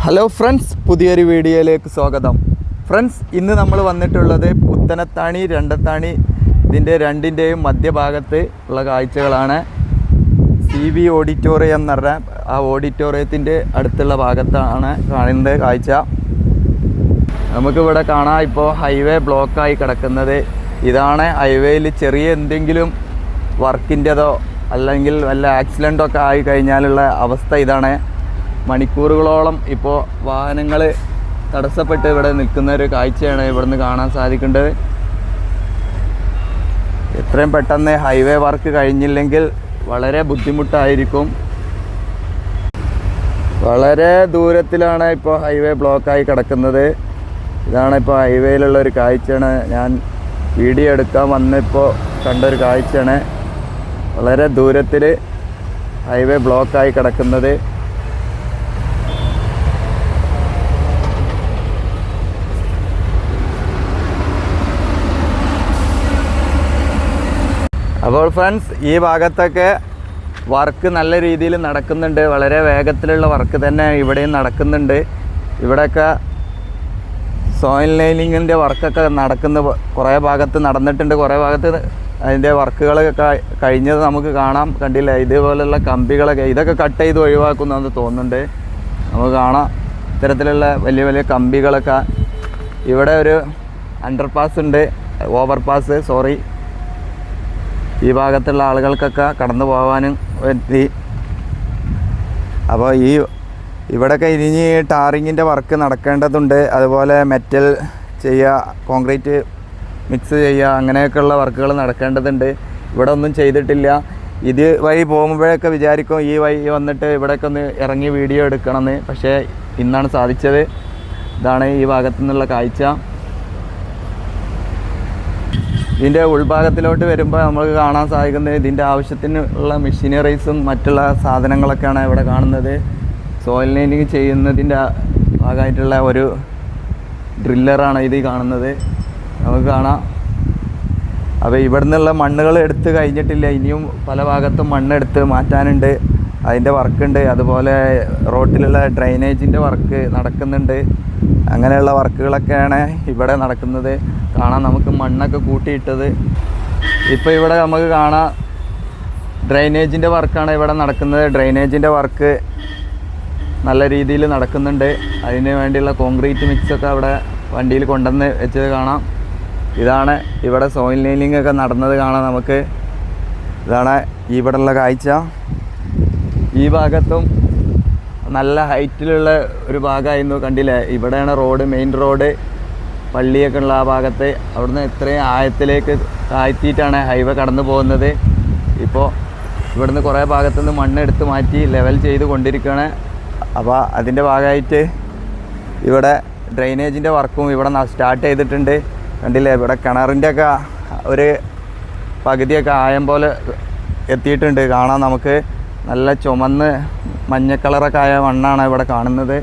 Hello friends, പുതിയൊരു വീഡിയോയിലേക്ക് സ്വാഗതം. ഫ്രണ്ട്സ്, ഇന്ന് നമ്മൾ വന്നിട്ടുള്ളത് പുത്തനത്താണി രണ്ടത്താണി ഇതിൻ്റെ രണ്ടിൻ്റെയും മധ്യഭാഗത്ത് ഉള്ള കാഴ്ചകളാണ്. CV ഓഡിറ്റോറിയം എന്ന് പറഞ്ഞാൽ ആ ഓഡിറ്റോറിയത്തിൻ്റെ അടുത്തുള്ള ഭാഗത്താണ് കാണുന്നത് കാഴ്ച. നമുക്കിവിടെ കാണാം, ഇപ്പോൾ ഹൈവേ ബ്ലോക്കായി കിടക്കുന്നത്. ഇതാണ് ഹൈവേയിൽ ചെറിയ എന്തെങ്കിലും വർക്കിൻ്റെതോ അല്ലെങ്കിൽ വല്ല ആക്സിഡൻ്റൊക്കെ ആയി കഴിഞ്ഞാലുള്ള അവസ്ഥ ഇതാണ്. മണിക്കൂറുകളോളം ഇപ്പോൾ വാഹനങ്ങൾ തടസ്സപ്പെട്ട് ഇവിടെ നിൽക്കുന്ന ഒരു കാഴ്ചയാണ് ഇവിടുന്ന് കാണാൻ സാധിക്കേണ്ടത്. എത്രയും പെട്ടെന്ന് ഹൈവേ വർക്ക് കഴിഞ്ഞില്ലെങ്കിൽ വളരെ ബുദ്ധിമുട്ടായിരിക്കും. വളരെ ദൂരത്തിലാണ് ഇപ്പോൾ ഹൈവേ ബ്ലോക്കായി കിടക്കുന്നത്. ഇതാണ് ഇപ്പോൾ ഹൈവേയിലുള്ള ഒരു കാഴ്ചയാണ്. ഞാൻ വീഡിയോ എടുക്കാൻ വന്നപ്പോൾ കണ്ടൊരു കാഴ്ചയാണ്. വളരെ ദൂരത്തിൽ ഹൈവേ ബ്ലോക്കായി കിടക്കുന്നത്. അപ്പോൾ ഫ്രണ്ട്സ്, ഈ ഭാഗത്തൊക്കെ വർക്ക് നല്ല രീതിയിൽ നടക്കുന്നുണ്ട്. വളരെ വേഗത്തിലുള്ള വർക്ക് തന്നെ ഇവിടെയും നടക്കുന്നുണ്ട്. ഇവിടെയൊക്കെ സോയിൽ ലൈനിങ്ങിൻ്റെ വർക്കൊക്കെ കുറേ ഭാഗത്ത് നടന്നിട്ടുണ്ട്. കുറേ ഭാഗത്ത് അതിൻ്റെ വർക്കുകളൊക്കെ കഴിഞ്ഞത് നമുക്ക് കാണാം. കണ്ടില്ല, ഇതുപോലുള്ള കമ്പികളൊക്കെ ഇതൊക്കെ കട്ട് ചെയ്ത് ഒഴിവാക്കുന്നെന്ന് തോന്നുന്നുണ്ട്. നമുക്ക് കാണാം ഇത്തരത്തിലുള്ള വലിയ വലിയ കമ്പികളൊക്കെ. ഇവിടെ ഒരു അണ്ടർപാസ് ഉണ്ട്, ഓവർപാസ് സോറി. ഈ ഭാഗത്തുള്ള ആളുകൾക്കൊക്കെ കടന്നു പോകാനും പറ്റി. അപ്പോൾ ഇവിടെയൊക്കെ ഇനി ടാറിങ്ങിൻ്റെ വർക്ക് നടക്കേണ്ടതുണ്ട്. അതുപോലെ മെറ്റൽ ചെയ്യുക, കോൺക്രീറ്റ് മിക്സ് ചെയ്യുക, അങ്ങനെയൊക്കെയുള്ള വർക്കുകൾ നടക്കേണ്ടതുണ്ട്. ഇവിടെ ഒന്നും ചെയ്തിട്ടില്ല. ഇത് വഴി പോകുമ്പോഴൊക്കെ വിചാരിക്കും ഈ വഴി വന്നിട്ട് ഇവിടെയൊക്കെ ഒന്ന് ഇറങ്ങി വീഡിയോ എടുക്കണമെന്ന്. പക്ഷേ ഇന്നാണ് സാധിച്ചത്. ഇതാണ് ഈ ഭാഗത്തു നിന്നുള്ള കാഴ്ച. ഇതിൻ്റെ ഉൾഭാഗത്തിലോട്ട് വരുമ്പോൾ നമുക്ക് കാണാൻ സാധിക്കുന്നത് ഇതിൻ്റെ ആവശ്യത്തിനുള്ള മെഷീനറീസും മറ്റുള്ള സാധനങ്ങളൊക്കെയാണ് ഇവിടെ കാണുന്നത്. സോയിൽ ലൈനിങ് ചെയ്യുന്നതിൻ്റെ ഭാഗമായിട്ടുള്ള ഒരു ഡ്രില്ലറാണ് ഇത് കാണുന്നത്. നമുക്ക് കാണാം. അപ്പോൾ ഇവിടെ നിന്നുള്ള മണ്ണുകൾ എടുത്ത് കഴിഞ്ഞിട്ടില്ല. ഇനിയും പല ഭാഗത്തും മണ്ണെടുത്ത് മാറ്റാനുണ്ട്. അതിൻ്റെ വർക്കുണ്ട്. അതുപോലെ റോട്ടിലുള്ള ഡ്രെയിനേജിൻ്റെ വർക്ക് നടക്കുന്നുണ്ട്. അങ്ങനെയുള്ള വർക്കുകളൊക്കെയാണ് ഇവിടെ നടക്കുന്നത്. കാണാം, നമുക്ക് മണ്ണൊക്കെ കൂട്ടിയിട്ടത്. ഇപ്പോൾ ഇവിടെ നമുക്ക് കാണാം ഡ്രെയിനേജിൻ്റെ വർക്കാണ് ഇവിടെ നടക്കുന്നത്. ഡ്രെയിനേജിൻ്റെ വർക്ക് നല്ല രീതിയിൽ നടക്കുന്നുണ്ട്. അതിന് വേണ്ടിയുള്ള കോൺക്രീറ്റ് മിക്സൊക്കെ അവിടെ വണ്ടിയിൽ കൊണ്ടുവന്ന് വെച്ചത് കാണാം. ഇതാണ് ഇവിടെ സോയിൽ ലൈനിങ് ഒക്കെ നടന്നത് കാണാം നമുക്ക്. ഇതാണ് ഇവിടെയുള്ള കാഴ്ച. ഈ ഭാഗത്തും നല്ല ഹൈറ്റിലുള്ള ഒരു ഭാഗമായിരുന്നു. കണ്ടില്ലേ, ഇവിടെയാണ് റോഡ്, മെയിൻ റോഡ്, പള്ളിയൊക്കെ ഉള്ള ആ ഭാഗത്ത്. അവിടുന്ന് ഇത്രയും ആഴത്തിലേക്ക് താഴ്ത്തിയിട്ടാണ് ഹൈവേ കടന്നു പോകുന്നത്. ഇപ്പോൾ ഇവിടുന്ന് കുറേ ഭാഗത്തുനിന്ന് മണ്ണ് എടുത്ത് മാറ്റി ലെവൽ ചെയ്ത് കൊണ്ടിരിക്കുകയാണ്. അപ്പോൾ അതിൻ്റെ ഭാഗമായിട്ട് ഇവിടെ ഡ്രെയിനേജിൻ്റെ വർക്കും ഇവിടെ സ്റ്റാർട്ട് ചെയ്തിട്ടുണ്ട്. കണ്ടില്ലേ, ഇവിടെ കിണറിൻ്റെ ഒക്കെ ഒരു പകുതിയൊക്കെ ആയം പോലെ എത്തിയിട്ടുണ്ട്. കാണാം നമുക്ക്. നല്ല ചുമന്ന് മഞ്ഞ കളറൊക്കെ ആയ മണ്ണാണ് ഇവിടെ കാണുന്നത്.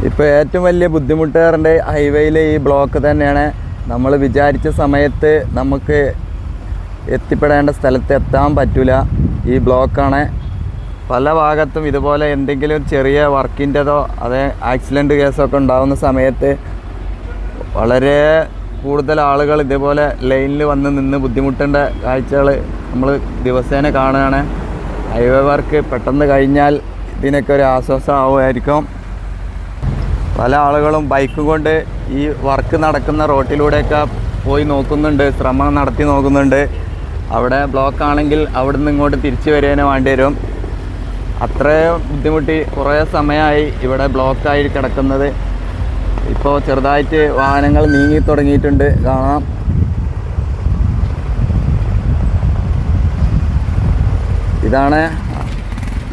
ഇപ്പോൾ ഏറ്റവും വലിയ ബുദ്ധിമുട്ടേറിൻ്റെ ഹൈവേയിലെ ഈ ബ്ലോക്ക് തന്നെയാണ്. നമ്മൾ വിചാരിച്ച സമയത്ത് നമുക്ക് എത്തിപ്പെടേണ്ട സ്ഥലത്ത് എത്താൻ പറ്റില്ല. ഈ ബ്ലോക്കാണ്. പല ഭാഗത്തും ഇതുപോലെ എന്തെങ്കിലും ചെറിയ വർക്കിൻ്റെതോ അതേ ആക്സിഡൻറ്റ് കേസൊക്കെ ഉണ്ടാകുന്ന സമയത്ത് വളരെ കൂടുതൽ ആളുകൾ ഇതേപോലെ ലൈനിൽ വന്ന് നിന്ന് ബുദ്ധിമുട്ടേണ്ട കാഴ്ചകൾ നമ്മൾ ദിവസേന കാണുകയാണ്. ഹൈവേ വർക്ക് പെട്ടെന്ന് കഴിഞ്ഞാൽ ഇതിനൊക്കെ ഒരു ആശ്വാസം ആവുമായിരിക്കും. പല ആളുകളും ബൈക്ക് കൊണ്ട് ഈ വർക്ക് നടക്കുന്ന റോട്ടിലൂടെയൊക്കെ പോയി നോക്കുന്നുണ്ട്, ശ്രമം നടത്തി നോക്കുന്നുണ്ട്. അവിടെ ബ്ലോക്ക് ആണെങ്കിൽ അവിടെ നിന്ന് ഇങ്ങോട്ട് തിരിച്ചു വരാനേ വേണ്ടി വരും. അത്രയും ബുദ്ധിമുട്ടി കുറേ സമയമായി ഇവിടെ ബ്ലോക്കായി കിടക്കുന്നത്. ഇപ്പോൾ ചെറുതായിട്ട് വാഹനങ്ങൾ നീങ്ങി തുടങ്ങിയിട്ടുണ്ട്. കാണാം. ഇതാണ്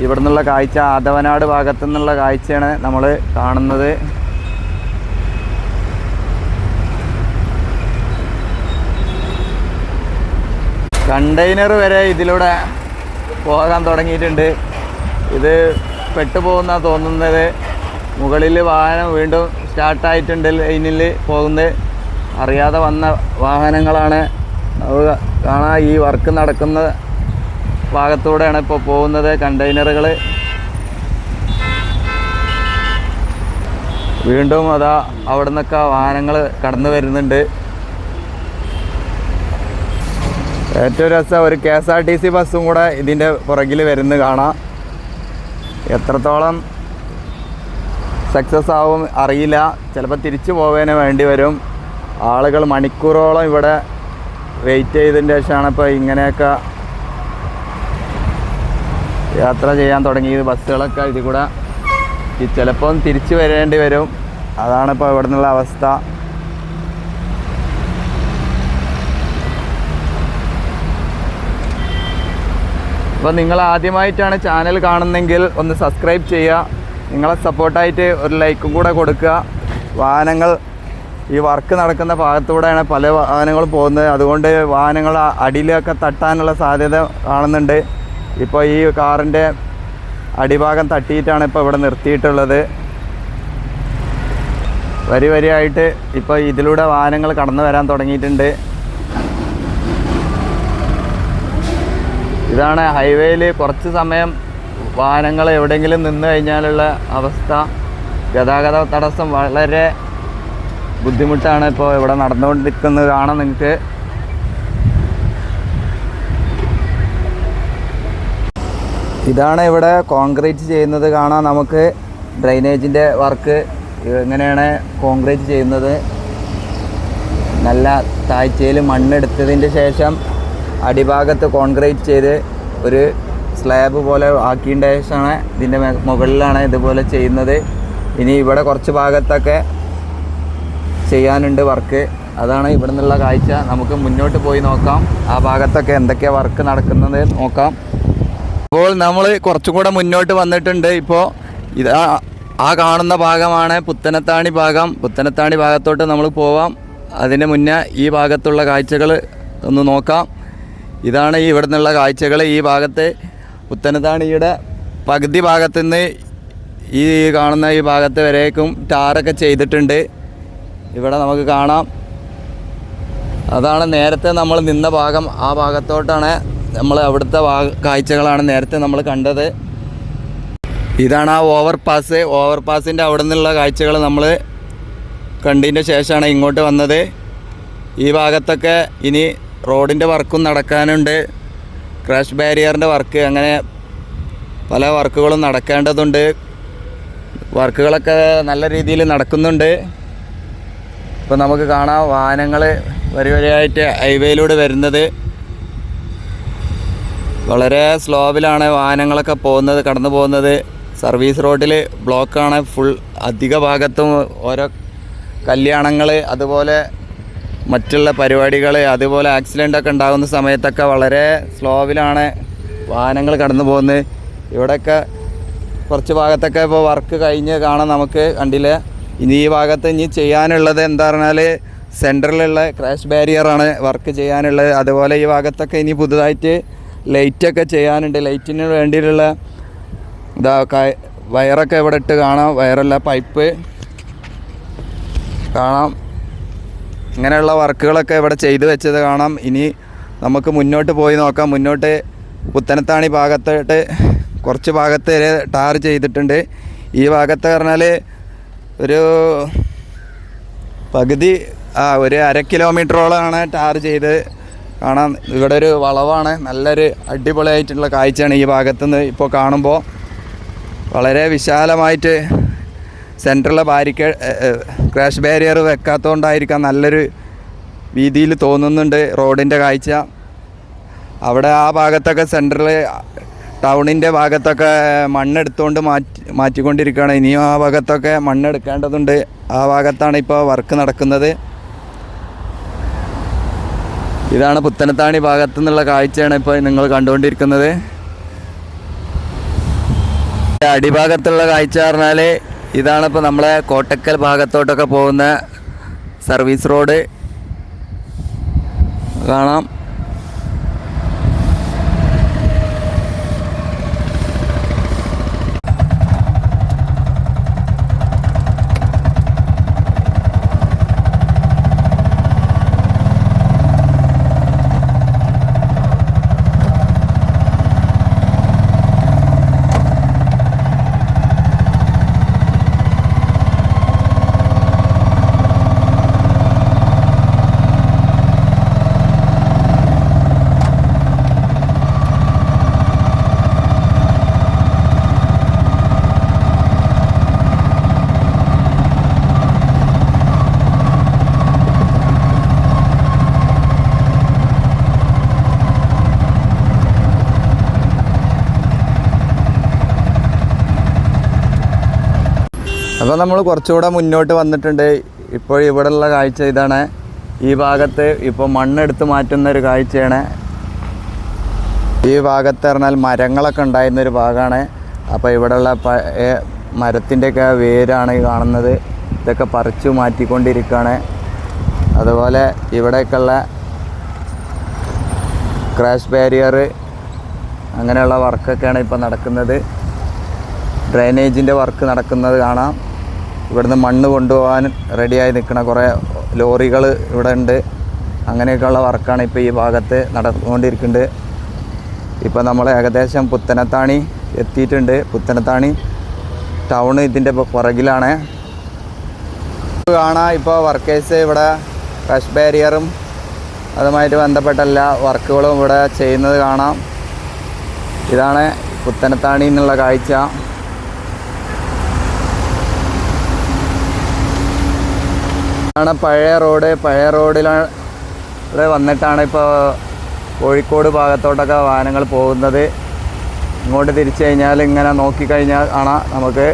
ഇവിടെ നിന്നുള്ള കാഴ്ച. ആദവനാട് ഭാഗത്തു നിന്നുള്ള കാഴ്ചയാണ് നമ്മൾ കാണുന്നത്. കണ്ടെയ്നർ വരെ ഇതിലൂടെ പോകാൻ തുടങ്ങിയിട്ടുണ്ട്. ഇത് പെട്ടുപോകുന്ന തോന്നുന്നത്. മുകളിൽ വാഹനം വീണ്ടും സ്റ്റാർട്ടായിട്ടുണ്ട്. ലൈനിൽ പോകുന്നത് അറിയാതെ വന്ന വാഹനങ്ങളാണ്. കാണാം ഈ വർക്ക് നടക്കുന്ന ഭാഗത്തൂടെയാണ് ഇപ്പോൾ പോകുന്നത് കണ്ടെയ്നറുകൾ. വീണ്ടും അതാ അവിടെ നിന്നൊക്കെ വാഹനങ്ങൾ കടന്നു വരുന്നുണ്ട്. ഏറ്റവും രസം ഒരു KSRTC ബസ്സും കൂടെ ഇതിൻ്റെ പുറകിൽ വരുന്നത് കാണാം. എത്രത്തോളം സക്സസ് ആവും അറിയില്ല. ചിലപ്പോൾ തിരിച്ചു പോകാനേ വേണ്ടി വരും. ആളുകൾ മണിക്കൂറോളം ഇവിടെ വെയിറ്റ് ചെയ്തതിന് ശേഷമാണ് ഇപ്പോൾ ഇങ്ങനെയൊക്കെ യാത്ര ചെയ്യാൻ തുടങ്ങിയത്. ബസ്സുകളൊക്കെ ഇതിൽ കൂടെ ചിലപ്പോൾ തിരിച്ചു വരേണ്ടി വരും. അതാണിപ്പോൾ ഇവിടെ നിന്നുള്ള അവസ്ഥ. അപ്പോൾ നിങ്ങൾ ആദ്യമായിട്ടാണ് ചാനൽ കാണുന്നതെങ്കിൽ ഒന്ന് സബ്സ്ക്രൈബ് ചെയ്യുക. നിങ്ങളെ സപ്പോർട്ടായിട്ട് ഒരു ലൈക്കും കൂടെ കൊടുക്കുക. വാഹനങ്ങൾ ഈ വർക്ക് നടക്കുന്ന ഭാഗത്തൂടെയാണ് പല വാഹനങ്ങളും പോകുന്നത്. അതുകൊണ്ട് വാഹനങ്ങൾ അടിയിലൊക്കെ തട്ടാനുള്ള സാധ്യത കാണുന്നുണ്ട്. ഇപ്പോൾ ഈ കാറിൻ്റെ അടിഭാഗം തട്ടിയിട്ടാണ് ഇപ്പോൾ ഇവിടെ നിർത്തിയിട്ടുള്ളത്. വരിയായിട്ട് ഇപ്പോൾ ഇതിലൂടെ വാഹനങ്ങൾ കടന്നു വരാൻ തുടങ്ങിയിട്ടുണ്ട്. ഇതാണ് ഹൈവേയിൽ കുറച്ച് സമയം വാഹനങ്ങൾ എവിടെയെങ്കിലും നിന്ന് കഴിഞ്ഞാലുള്ള അവസ്ഥ. ഗതാഗത തടസ്സം വളരെ ബുദ്ധിമുട്ടാണ് ഇപ്പോൾ ഇവിടെ നടന്നുകൊണ്ടിരിക്കുന്നത്. കാണാം നിങ്ങൾക്ക്. ഇതാണ് ഇവിടെ കോൺക്രീറ്റ് ചെയ്യുന്നത് കാണാം നമുക്ക്. ഡ്രെയിനേജിൻ്റെ വർക്ക് എങ്ങനെയാണ് കോൺക്രീറ്റ് ചെയ്യുന്നത്. നല്ല താഴ്ചയിൽ മണ്ണെടുത്തതിൻ്റെ ശേഷം അടിഭാഗത്ത് കോൺക്രീറ്റ് ചെയ്ത് ഒരു സ്ലാബ് പോലെ ആക്കിയതിൻ്റെ ശേഷമാണ് ഇതിൻ്റെ മുകളിലാണ് ഇതുപോലെ ചെയ്യുന്നത്. ഇനി ഇവിടെ കുറച്ച് ഭാഗത്തൊക്കെ ചെയ്യാനുണ്ട് വർക്ക്. അതാണ് ഇവിടെ നിന്നുള്ള കാഴ്ച. നമുക്ക് മുന്നോട്ട് പോയി നോക്കാം. ആ ഭാഗത്തൊക്കെ എന്തൊക്കെയാണ് വർക്ക് നടക്കുന്നത് നോക്കാം. അപ്പോൾ നമ്മൾ കുറച്ചും കൂടെ മുന്നോട്ട് വന്നിട്ടുണ്ട്. ഇപ്പോൾ ഇതാ ആ കാണുന്ന ഭാഗമാണ് പുത്തനത്താണി ഭാഗം. പുത്തനത്താണി ഭാഗത്തോട്ട് നമ്മൾ പോവാം. അതിന് മുന്നേ ഈ ഭാഗത്തുള്ള കാഴ്ചകൾ ഒന്ന് നോക്കാം. ഇതാണ് ഈ ഇവിടെ നിന്നുള്ള കാഴ്ചകൾ. ഈ ഭാഗത്ത് പുത്തനത്താണിയുടെ പകുതി ഭാഗത്തുനിന്ന് ഈ കാണുന്ന ഈ ഭാഗത്ത് വരേക്കും ടാറൊക്കെ ചെയ്തിട്ടുണ്ട്. ഇവിടെ നമുക്ക് കാണാം. അതാണ് നേരത്തെ നമ്മൾ നിന്ന ഭാഗം. ആ ഭാഗത്തോട്ടാണ് നമ്മൾ അവിടുത്തെ കാഴ്ചകളാണ് നേരത്തെ നമ്മൾ കണ്ടത്. ഇതാണ് ആ ഓവർപാസ്. ഓവർപാസിൻ്റെ അവിടെ നിന്നുള്ള കാഴ്ചകൾ നമ്മൾ കണ്ടതിൻ്റെ ശേഷമാണ് ഇങ്ങോട്ട് വന്നത്. ഈ ഭാഗത്തൊക്കെ ഇനി റോഡിൻ്റെ വർക്കും നടക്കാനുണ്ട്. ക്രാഷ് ബാരിയറിൻ്റെ വർക്ക്, അങ്ങനെ പല വർക്കുകളും നടക്കേണ്ടതുണ്ട്. വർക്കുകളൊക്കെ നല്ല രീതിയിൽ നടക്കുന്നുണ്ട്. ഇപ്പോൾ നമുക്ക് കാണാം വാഹനങ്ങൾ വരിയായിട്ട് ഹൈവേയിലൂടെ വരുന്നത്. വളരെ സ്ലോവിലാണ് വാഹനങ്ങളൊക്കെ പോകുന്നത്, കടന്നു പോകുന്നത്. സർവീസ് റോഡിൽ ബ്ലോക്കാണ് ഫുൾ. അധിക ഭാഗത്തും ഓരോ കല്യാണങ്ങൾ, അതുപോലെ മറ്റുള്ള പരിപാടികൾ, അതുപോലെ ആക്സിഡൻ്റൊക്കെ ഉണ്ടാകുന്ന സമയത്തൊക്കെ വളരെ സ്ലോവിലാണ് വാഹനങ്ങൾ കടന്നു പോകുന്നത്. ഇവിടെയൊക്കെ കുറച്ച് ഭാഗത്തൊക്കെ ഇപ്പോൾ വർക്ക് കഴിഞ്ഞ് കാണാം നമുക്ക്. കണ്ടില്ലേ? ഇനി ഈ ഭാഗത്ത് ഇനി ചെയ്യാനുള്ളത് എന്താ പറഞ്ഞാൽ സെൻറ്ററിലുള്ള ക്രാഷ് ബാരിയറാണ് വർക്ക് ചെയ്യാനുള്ളത്. അതുപോലെ ഈ ഭാഗത്തൊക്കെ ഇനി പുതുതായിട്ട് ലൈറ്റൊക്കെ ചെയ്യാനുണ്ട്. ലൈറ്റിന് വേണ്ടിയിട്ടുള്ള ഇതാ വയറൊക്കെ ഇവിടെ ഇട്ട് കാണാം. വയറല്ല, പൈപ്പ് കാണാം. ഇങ്ങനെയുള്ള വർക്കുകളൊക്കെ ഇവിടെ ചെയ്തു വെച്ചത് കാണാം. ഇനി നമുക്ക് മുന്നോട്ട് പോയി നോക്കാം. മുന്നോട്ട് പുത്തനത്താണി ഭാഗത്തോട്ട് കുറച്ച് ഭാഗത്ത് വരെ ടാർ ചെയ്തിട്ടുണ്ട്. ഈ ഭാഗത്ത് പറഞ്ഞാൽ ഒരു പകുതി ഒരു 1/2 കിലോമീറ്ററോളമാണ് ടാർ ചെയ്ത് കാണാം. ഇവിടെ ഒരു വളവാണ്. നല്ലൊരു അടിപൊളിയായിട്ടുള്ള കാഴ്ചയാണ് ഈ ഭാഗത്തുനിന്ന് ഇപ്പോൾ കാണുമ്പോൾ. വളരെ വിശാലമായിട്ട് സെൻറ്ററിലെ ക്രാഷ് ബാരിയർ വെക്കാത്തതുകൊണ്ടായിരിക്കാം നല്ലൊരു വീതിയിൽ തോന്നുന്നുണ്ട് റോഡിൻ്റെ കാഴ്ച. അവിടെ ആ ഭാഗത്തൊക്കെ സെൻറ്ററിൽ ടൗണിൻ്റെ ഭാഗത്തൊക്കെ മണ്ണെടുത്തുകൊണ്ട് മാറ്റിക്കൊണ്ടിരിക്കുകയാണ്. ഇനിയും ആ ഭാഗത്തൊക്കെ മണ്ണെടുക്കേണ്ടതുണ്ട്. ആ ഭാഗത്താണ് ഇപ്പോൾ വർക്ക് നടക്കുന്നത്. ഇതാണ് പുത്തനത്താണി ഭാഗത്തു നിന്നുള്ള കാഴ്ചയാണ് ഇപ്പോൾ നിങ്ങൾ കണ്ടുകൊണ്ടിരിക്കുന്നത്. അടിഭാഗത്തുള്ള കാഴ്ച പറഞ്ഞാൽ ഇതാണിപ്പോൾ നമ്മളെ കോട്ടക്കൽ ഭാഗത്തോട്ടൊക്കെ പോകുന്ന സർവീസ് റോഡ് കാണാം. അപ്പോൾ നമ്മൾ കുറച്ചുകൂടെ മുന്നോട്ട് വന്നിട്ടുണ്ട്. ഇപ്പോൾ ഇവിടെയുള്ള കാഴ്ച ഇതാണ്. ഈ ഭാഗത്ത് ഇപ്പോൾ മണ്ണെടുത്ത് മാറ്റുന്ന ഒരു കാഴ്ചയാണ്. ഈ ഭാഗത്ത് പറഞ്ഞാൽ മരങ്ങളൊക്കെ ഉണ്ടായിരുന്നൊരു ഭാഗമാണ്. അപ്പോൾ ഇവിടെയുള്ള മരത്തിൻ്റെയൊക്കെ വേരാണ് ഈ കാണുന്നത്. ഇതൊക്കെ പറിച്ചു മാറ്റിക്കൊണ്ടിരിക്കുകയാണ്. അതുപോലെ ഇവിടേക്കുള്ള ക്രാഷ് ബാരിയർ അങ്ങനെയുള്ള വർക്കൊക്കെയാണ് ഇപ്പോൾ നടക്കുന്നത്. ഡ്രെയിനേജിൻ്റെ വർക്ക് നടക്കുന്നത് കാണാം. ഇവിടുന്ന് മണ്ണ് കൊണ്ടുപോകാൻ റെഡിയായി നിൽക്കുന്ന കുറേ ലോറികൾ ഇവിടെ ഉണ്ട്. അങ്ങനെയൊക്കെയുള്ള വർക്കാണ് ഇപ്പോൾ ഈ ഭാഗത്ത് നടന്നുകൊണ്ടിരിക്കുന്നുണ്ട്. ഇപ്പോൾ നമ്മൾ ഏകദേശം പുത്തനത്താണി എത്തിയിട്ടുണ്ട്. പുത്തനത്താണി ടൗൺ ഇതിൻ്റെ പുറകിലാണ് കാണാം. ഇപ്പോൾ വർക്കേഴ്സ് ഇവിടെ ക്രഷ് ബാരിയറും അതുമായിട്ട് ബന്ധപ്പെട്ട എല്ലാ വർക്കുകളും ഇവിടെ ചെയ്യുന്നത് കാണാം. ഇതാണ് പുത്തനത്താണി എന്നുള്ള കാഴ്ച. ഇതാണ് പഴയ റോഡ്. പഴയ റോഡിലൂടെ വന്നിട്ടാണ് ഇപ്പോൾ കോഴിക്കോട് ഭാഗത്തോട്ടൊക്കെ വാഹനങ്ങൾ പോകുന്നത്. ഇങ്ങോട്ട് തിരിച്ചു കഴിഞ്ഞാൽ ഇങ്ങനെ നോക്കിക്കഴിഞ്ഞാൽ കാണാം നമുക്ക്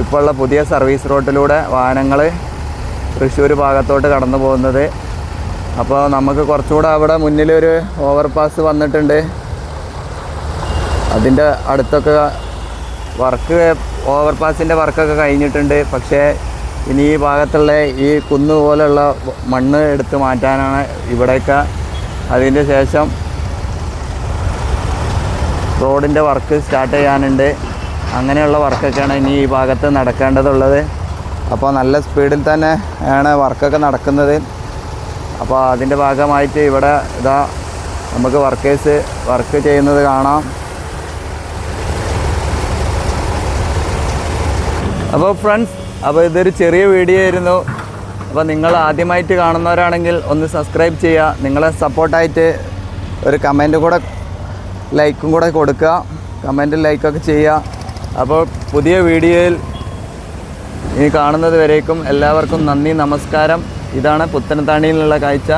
ഇപ്പോൾ ഉള്ള പുതിയ സർവീസ് റോഡിലൂടെ വാഹനങ്ങൾ തൃശ്ശൂർ ഭാഗത്തോട്ട് കടന്നു പോകുന്നത്. അപ്പോൾ നമുക്ക് കുറച്ചുകൂടെ അവിടെ മുന്നിലൊരു ഓവർപാസ് വന്നിട്ടുണ്ട്. അതിൻ്റെ അടുത്തൊക്കെ വർക്ക് ഓവർപാസിൻ്റെ വർക്കൊക്കെ കഴിഞ്ഞിട്ടുണ്ട്. പക്ഷേ ഇനി ഈ ഭാഗത്തുള്ള ഈ കുന്ന് പോലെയുള്ള മണ്ണ് എടുത്ത് മാറ്റാനാണ് ഇവിടെയൊക്കെ. അതിൻ്റെ ശേഷം റോഡിൻ്റെ വർക്ക് സ്റ്റാർട്ട് ചെയ്യാനുണ്ട്. അങ്ങനെയുള്ള വർക്കൊക്കെയാണ് ഇനി ഈ ഭാഗത്ത് നടക്കേണ്ടതുള്ളത്. അപ്പോൾ നല്ല സ്പീഡിൽ തന്നെ ആണ് വർക്കൊക്കെ നടക്കുന്നത്. അപ്പോൾ അതിൻ്റെ ഭാഗമായിട്ട് ഇവിടെ ഇതാ നമുക്ക് വർക്കേഴ്സ് വർക്ക് ചെയ്യുന്നത് കാണാം. അപ്പോൾ ഫ്രണ്ട്സ്, അപ്പോൾ ഇതൊരു ചെറിയ വീഡിയോ ആയിരുന്നു. അപ്പോൾ നിങ്ങൾ ആദ്യമായിട്ട് കാണുന്നവരാണെങ്കിൽ ഒന്ന് സബ്സ്ക്രൈബ് ചെയ്യുക. നിങ്ങളെ സപ്പോർട്ടായിട്ട് ഒരു കമൻറ്റ് കൂടെ ലൈക്കും കൂടെ കൊടുക്കുക. കമൻറ്റ് ലൈക്കൊക്കെ ചെയ്യുക. അപ്പോൾ പുതിയ വീഡിയോയിൽ ഇനി കാണുന്നത് വരേക്കും എല്ലാവർക്കും നന്ദി, നമസ്കാരം. ഇതാണ് പുത്തനത്താണിയിലുള്ള കാഴ്ച.